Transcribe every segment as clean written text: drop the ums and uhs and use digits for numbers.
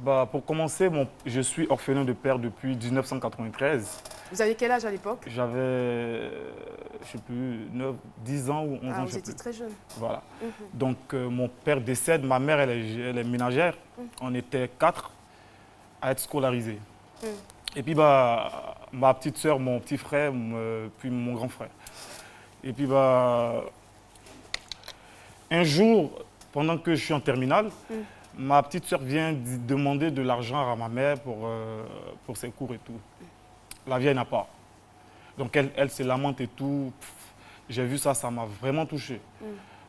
Bah, pour commencer, je suis orphelin de père depuis 1993. Vous aviez quel âge à l'époque? J'avais, je sais plus, 10 ans ou 11 ans. Vous étiez très jeune. Voilà. Donc, mon père décède, ma mère, elle est ménagère. On était 4 à être scolarisés. Et puis, bah, ma petite soeur, mon petit frère, puis mon grand frère. Et puis, bah, un jour, pendant que je suis en terminale, ma petite soeur vient demander de l'argent à ma mère pour ses cours et tout. La vieille n'a pas. Donc elle se lamente et tout. J'ai vu ça, ça m'a vraiment touché.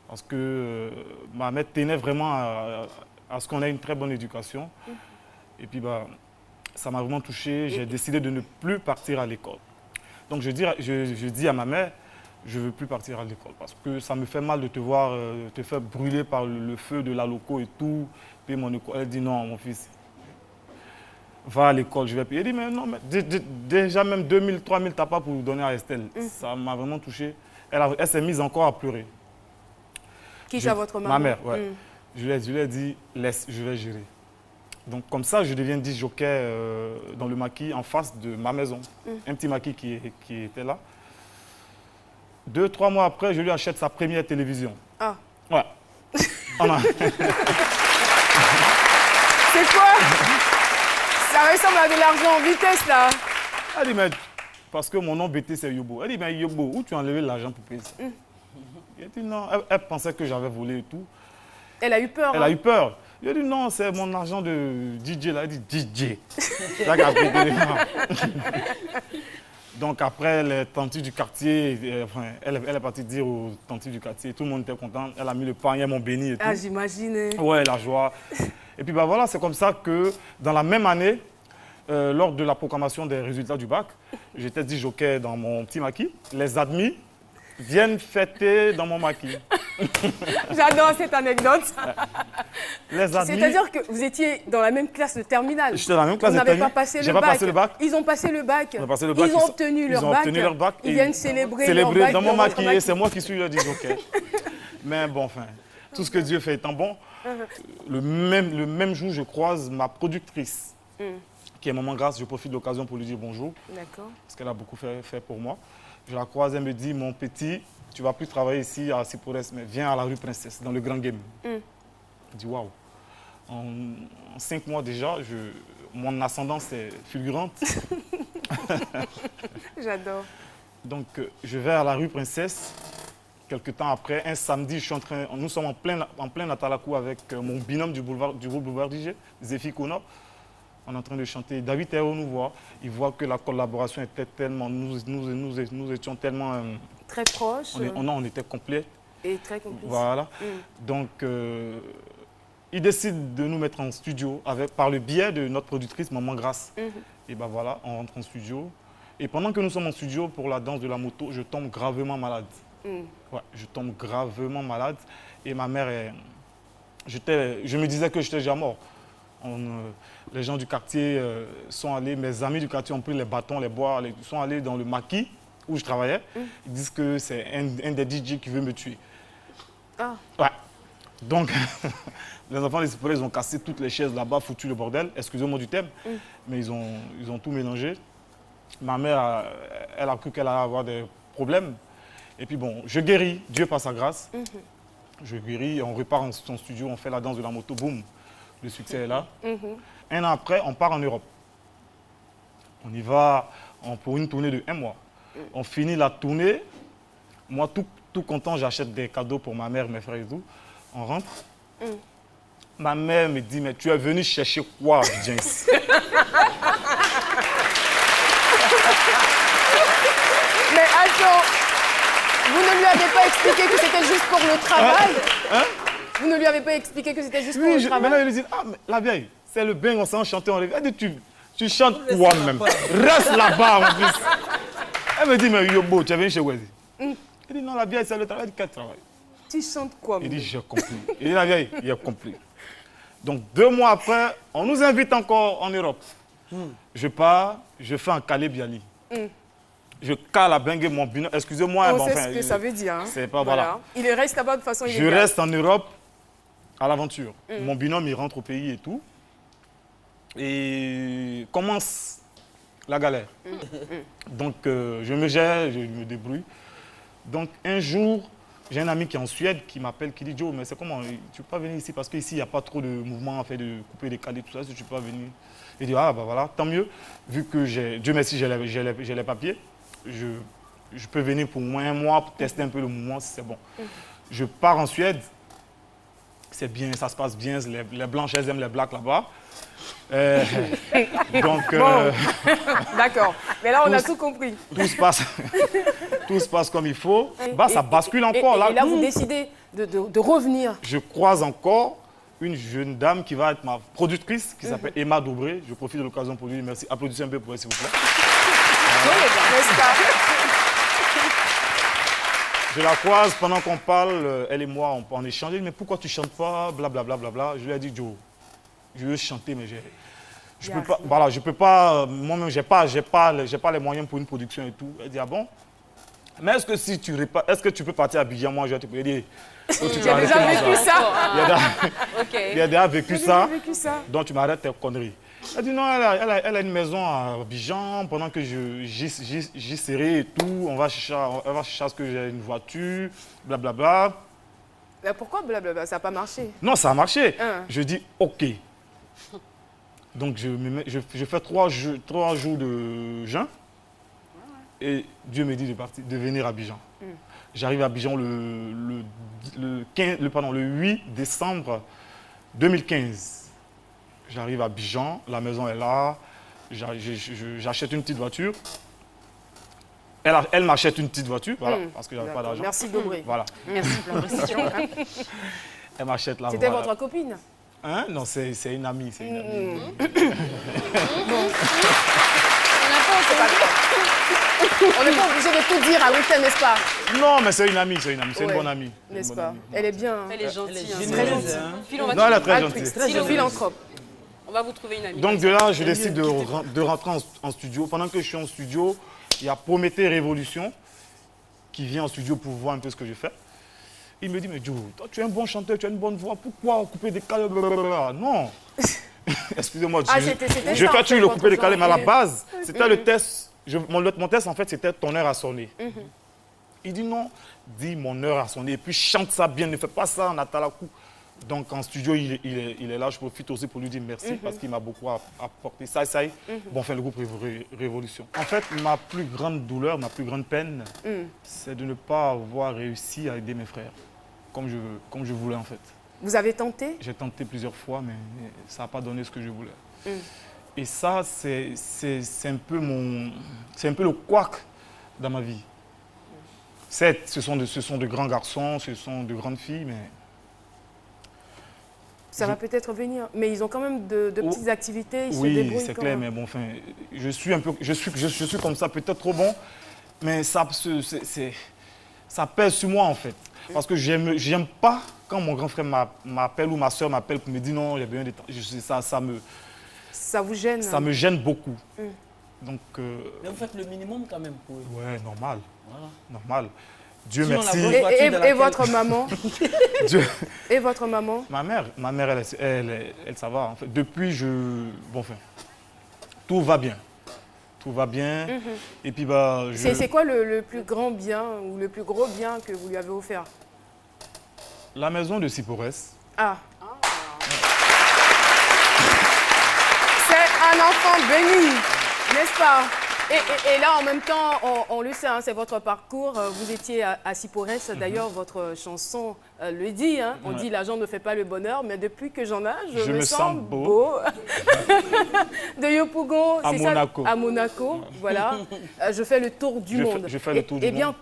Parce que ma mère tenait vraiment à ce qu'on ait une très bonne éducation. Et puis bah, ça m'a vraiment touché. J'ai décidé de ne plus partir à l'école. Donc je dis à ma mère, je ne veux plus partir à l'école parce que ça me fait mal de te voir te faire brûler par le feu de la loco et tout. Puis mon école, elle dit non, mon fils, va à l'école, je vais payer. Elle dit mais non, mais déjà même 2000, 3000 t'as pas pour donner à Estelle. Ça m'a vraiment touché. Elle s'est mise encore à pleurer. Qui c'est votre maman? Ma mère, ouais. Je lui ai dit, laisse, je vais gérer. Donc comme ça, je deviens disc-jockey dans le maquis en face de ma maison. Un petit maquis qui était là. 2-3 mois après, je lui achète sa première télévision. Ah. Ouais. C'est quoi? Ça ressemble à de l'argent en vitesse, là. Elle dit, mais parce que mon nom BT, c'est Yobo. Elle dit, mais Yobo, où tu as enlevé l'argent pour payer ça? Elle dit, non, elle pensait que j'avais volé et tout. Elle a eu peur. Elle a eu peur. Il a dit, non, c'est mon argent de DJ, là. Elle dit, DJ. Ça a pété les mains. Donc après, les tantis du quartier, elle est partie dire aux tantis du quartier, tout le monde était content. Elle a mis le pain, elles m'ont béni et tout. Ah, j'imagine. Ouais, la joie. Et puis bah, voilà, c'est comme ça que dans la même année, lors de la proclamation des résultats du bac, j'étais disc-jockey dans mon petit maquis. Les admis viennent fêter dans mon maquis. J'adore cette anecdote. C'est-à-dire que vous étiez dans la même classe de terminale. J'étais dans la même classe de terminale. Vous n'avez pas passé le bac. Ils ont passé le bac. Ils ont obtenu leur bac. Ils viennent célébrer leur bac dans mon maquis. Et c'est moi qui suis le disc-jockey. Mais bon, enfin, tout ce que Dieu fait étant bon. Le même jour, je croise ma productrice, qui est Maman Grâce. Je profite de l'occasion pour lui dire bonjour. D'accord. Parce qu'elle a beaucoup fait pour moi. Je la croise, elle me dit, mon petit, tu ne vas plus travailler ici à Sipores, mais viens à la rue Princesse, dans le Grand Game. Je dis, waouh. En 5 mois déjà, mon ascendance est fulgurante. J'adore. Donc, je vais à la rue Princesse. Quelques temps après, un samedi, nous sommes en plein Atalakou avec mon binôme du groupe Boulevard DJ, Zéphie Kona. On est en train de chanter. David Théo nous voit. Il voit que la collaboration était tellement... Nous étions tellement... très proches. On était complets. Et très complices. Voilà. Donc, il décide de nous mettre en studio par le biais de notre productrice, Maman Grâce. Et ben voilà, on rentre en studio. Et pendant que nous sommes en studio pour la danse de la moto, je tombe gravement malade. Ouais, je tombe gravement malade. Et ma mère, je me disais que j'étais déjà mort. Les gens du quartier sont allés, mes amis du quartier ont pris les bâtons, les bois, ils sont allés dans le maquis où je travaillais. Ils disent que c'est un des DJ qui veut me tuer. Ah. Ouais. Donc, les enfants des Sipores, ils ont cassé toutes les chaises là-bas, foutu le bordel, excusez-moi du thème, mais ils ont tout mélangé. Ma mère, elle a cru qu'elle allait avoir des problèmes. Et puis bon, je guéris, Dieu par sa grâce. Je guéris, on repart en son studio, on fait la danse de la moto, boum, le succès est là. Un an après, on part en Europe. On y va pour une tournée de 1 mois. On finit la tournée. Moi, tout content, j'achète des cadeaux pour ma mère, mes frères et tout. On rentre. Ma mère me dit, mais tu es venu chercher quoi, James? Mais attends, vous ne lui avez pas expliqué que c'était juste pour le travail? Vous ne lui avez pas expliqué que c'était juste pour le travail? Maintenant, elle lui dit, ah, mais la vieille, c'est le bain, on s'en chantait, on rêve. Elle dit, tu chantes quoi même? Reste là-bas, mon fils. Elle me dit, mais Yobo, tu es venu chez Wezi? Elle dit, non, la vieille, c'est le travail. Elle dit, quel travail? Tu chantes quoi? Il dit, j'ai compris. Il dit, la vieille, il a compris. Donc, 2 mois après, on nous invite encore en Europe. Je pars, je fais un Calais Biali. Je cale à Bengue mon binôme. Excusez-moi. On sait ce que ça veut dire. Hein. C'est pas, voilà. Il reste là-bas de façon illégale. Je reste en Europe à l'aventure. Mon binôme, il rentre au pays et tout. Et commence la galère. Donc, je me gère, je me débrouille. Donc, un jour, j'ai un ami qui est en Suède qui m'appelle, qui dit « Joe, mais c'est comment? Tu peux pas venir ici parce qu'ici, il n'y a pas trop de mouvements, en fait, de couper, décaler, tout ça, si tu peux pas venir. » Il dit « Ah, bah voilà, tant mieux. Vu que Dieu merci, j'ai les papiers, je peux venir pour au moins un mois pour tester un peu le mouvement, si c'est bon. » Je pars en Suède. C'est bien, ça se passe bien. Les blanches, elles aiment les blacks là-bas. Donc, D'accord. Mais là, on a tout compris. Tout se passe comme il faut. Bah, ça bascule encore. Et là, vous décidez de revenir. Je croise encore une jeune dame qui va être ma productrice, qui s'appelle Emma Dobré. Je profite de l'occasion pour lui dire merci. Applaudissez un peu pour elle, s'il vous plaît. N'est-ce pas? Je la croise pendant qu'on parle, elle et moi, on échange. Mais pourquoi tu ne chantes pas, blablabla. Bla, bla, bla. Je lui ai dit, Joe, je veux chanter, mais je peux pas. Voilà, je peux pas. Moi-même, j'ai pas les moyens pour une production et tout. Elle dit, ah bon? Mais est-ce que si tu est-ce que tu peux partir à Abidjan? Moi, je vais te dire. Tu as déjà vécu ça? Il a déjà vécu ça. Donc tu m'arrêtes tes conneries. Elle dit non, elle a une maison à Abidjan, pendant que j'y serai et tout, elle va chercher à ce que j'ai une voiture, blablabla. Mais pourquoi blablabla? Ça n'a pas marché? Non, ça a marché. Je dis ok. Donc je fais 3 jours de jeûne et Dieu me dit de venir à Abidjan. J'arrive à Abidjan le 8 décembre 2015. J'arrive à Abidjan, la maison est là, j'achète une petite voiture. Elle m'achète une petite voiture, voilà, parce que j'avais pas d'argent. Merci Dobré. Voilà. Merci pour l'investition. Elle m'achète la voiture. C'était votre copine? Hein? Non, c'est une amie. C'est une amie. On n'est pas obligé de tout dire à l'antenne, n'est-ce pas? Non, mais c'est une amie, c'est une bonne amie. N'est-ce pas? Elle est bien. Elle est gentille. Elle est très gentille. Non, elle est très gentille. Philanthrope. On va vous trouver une amie. Donc de là, je décide de rentrer en studio. Pendant que je suis en studio, il y a Prométhée Révolution qui vient en studio pour voir un peu ce que je fais. Il me dit, mais Joe, toi, tu es un bon chanteur, tu as une bonne voix, pourquoi couper des calés? Non. Excusez-moi, je fais toujours le couper des calés, mais à la base, c'était le test. Mon test, en fait, c'était ton heure a sonné. Il dit non, dis mon heure a sonné, et puis chante ça bien, ne fais pas ça en atalakou. Donc en studio, il est là, je profite aussi pour lui dire merci parce qu'il m'a beaucoup apporté. Ça, bon, enfin, le groupe Révolution. En fait, ma plus grande douleur, ma plus grande peine, c'est de ne pas avoir réussi à aider mes frères comme je voulais en fait. Vous avez tenté? J'ai tenté plusieurs fois, mais ça n'a pas donné ce que je voulais. Et ça, c'est un peu le couac dans ma vie. Certes, ce sont de grands garçons, ce sont de grandes filles, mais... Ça va peut-être venir, mais ils ont quand même de petites activités, ils se débrouillent. Oui, c'est clair, mais bon, enfin, je suis comme ça, peut-être trop bon, mais ça pèse sur moi en fait. Parce que j'aime pas quand mon grand frère m'appelle ou ma soeur m'appelle pour me dire non, j'ai besoin de temps. Ça vous gêne? Ça me gêne beaucoup. Donc, mais vous faites le minimum quand même pour eux. Ouais, normal. Voilà. Normal. Dieu sinon, merci. Et votre maman? Et votre maman? Ma mère, elle ça va. En fait, depuis, bon, enfin, tout va bien. Tout va bien. Et puis, bah, C'est quoi le plus grand bien ou le plus gros bien que vous lui avez offert? La maison de Siporès. Ah. C'est un enfant béni, n'est-ce pas? Et là, en même temps, on le sait, hein, c'est votre parcours. Vous étiez à Siporès. D'ailleurs, votre chanson le dit. Hein, on dit l'argent ne fait pas le bonheur, mais depuis que j'en ai, je me sens beau. De Yopougon, c'est ça? À Monaco. Voilà. Je fais le tour du monde. Je fais le tour du monde. Eh bien,